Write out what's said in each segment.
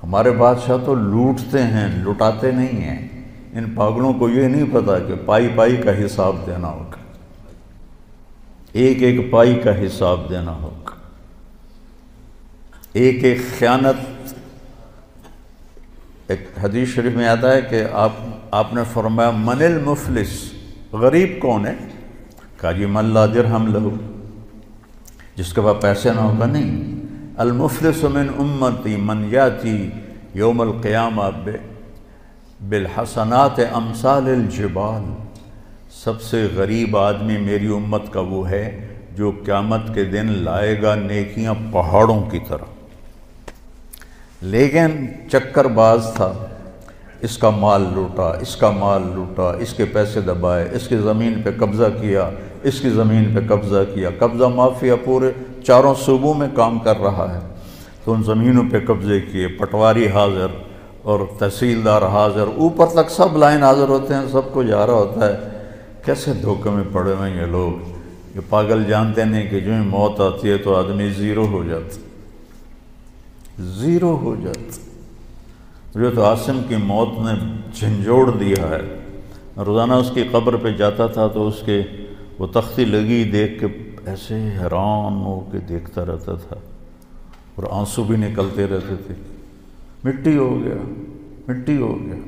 ہمارے بادشاہ تو لوٹتے ہیں، لٹاتے نہیں ہیں۔ ان پاگلوں کو یہ نہیں پتا کہ پائی پائی کا حساب دینا ہوگا، ایک ایک پائی کا حساب دینا ہوگا، ایک ایک خیانت۔ ایک حدیث شریف میں آتا ہے کہ آپ نے فرمایا من المفلس، غریب کون ہے؟ کہا جی من لا درہم لہو، جس کے پاس پیسے نہ ہوگا نہیں۔ المفلس من امتی من یاتی یوم القیامہ بالحسنات امثال الجبال، سب سے غریب آدمی میری امت کا وہ ہے جو قیامت کے دن لائے گا نیکیاں پہاڑوں کی طرح۔ لیکن چکر باز تھا، اس کا مال لوٹا، اس کا مال لوٹا، اس کے پیسے دبائے، اس کی زمین پہ قبضہ کیا، اس کی زمین پہ قبضہ کیا۔ قبضہ مافیا پورے 4 صوبوں میں کام کر رہا ہے، تو ان زمینوں پہ قبضے کیے، پٹواری حاضر اور تحصیلدار حاضر، اوپر تک سب لائن حاضر ہوتے ہیں، سب کو جا رہا ہوتا ہے۔ کیسے دھوکے میں پڑے ہوئے ہیں یہ لوگ، یہ پاگل جانتے نہیں کہ جو ہی موت آتی ہے تو آدمی زیرو ہو جاتا، زیرو ہو جاتا۔ حضرت عاصم کی موت نے جھنجھوڑ دیا ہے۔ روزانہ اس کی قبر پہ جاتا تھا تو اس کے وہ تختی لگی دیکھ کے ایسے حیران ہو کے دیکھتا رہتا تھا، اور آنسو بھی نکلتے رہتے تھے۔ مٹی ہو گیا، مٹی ہو گیا۔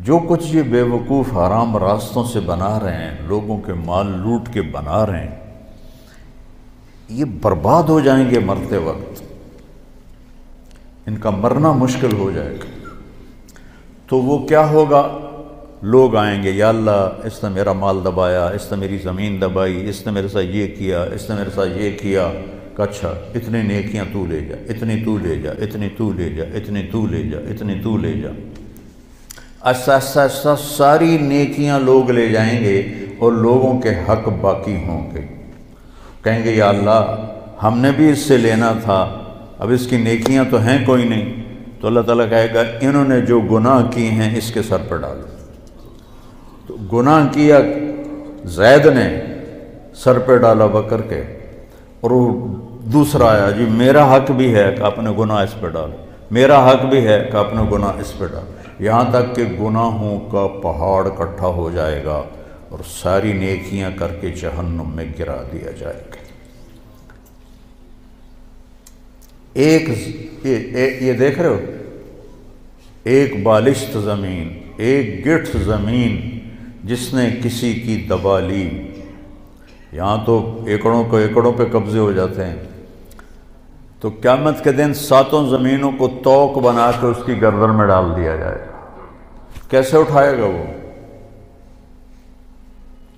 جو کچھ یہ بے وقوف حرام راستوں سے بنا رہے ہیں، لوگوں کے مال لوٹ کے بنا رہے ہیں، یہ برباد ہو جائیں گے مرتے وقت، ان کا مرنا مشکل ہو جائے گا۔ تو وہ کیا ہوگا؟ لوگ آئیں گے، یا اللہ اس نے میرا مال دبایا، اس نے میری زمین دبائی، اس نے میرے ساتھ یہ کیا، اس نے میرے ساتھ یہ کیا۔ کہ اچھا اتنی نیکیاں تو لے جا، اتنی تو لے جا، اتنی تو لے جا، اتنی تو لے جا، اتنی تو لے جا۔ ایسا ایسا ایسا ساری نیکیاں لوگ لے جائیں گے اور لوگوں کے حق باقی ہوں گے۔ کہیں گے یا اللہ ہم نے بھی اس سے لینا تھا، اب اس کی نیکیاں تو ہیں کوئی نہیں۔ تو اللہ تعالیٰ کہے گا انہوں نے جو گناہ کیے ہیں اس کے سر پر ڈالو۔ تو گناہ کیا زید نے، سر پہ ڈالا بکر کے، اور وہ دوسرا آیا جی میرا حق بھی ہے کہ اپنے گناہ اس پہ ڈالو، میرا حق بھی ہے کہ اپنے گناہ اس پہ ڈالو، یہاں تک کہ گناہوں کا پہاڑ اکٹھا ہو جائے گا اور ساری نیکیاں کر کے جہنم میں گرا دیا جائے گا۔ یہ دیکھ رہے ہو، ایک بالشت زمین، ایک گٹھ زمین جس نے کسی کی دبا لی، یہاں تو ایکڑوں پہ قبضے ہو جاتے ہیں، تو قیامت کے دن 7 زمینوں کو توق بنا کے اس کی گردن میں ڈال دیا جائے گا۔ کیسے اٹھائے گا وہ؟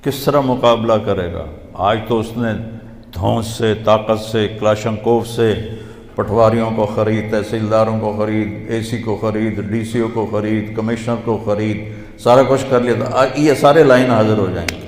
کس طرح مقابلہ کرے گا؟ آج تو اس نے دھونس سے، طاقت سے، کلاشنکوف سے پٹواریوں کو خرید، تحصیلداروں کو خرید، اے سی کو خرید، ڈی سی او کو خرید، کمشنر کو خرید، سارا کچھ کر لیا تھا۔ یہ سارے لائن حاضر ہو جائیں گے۔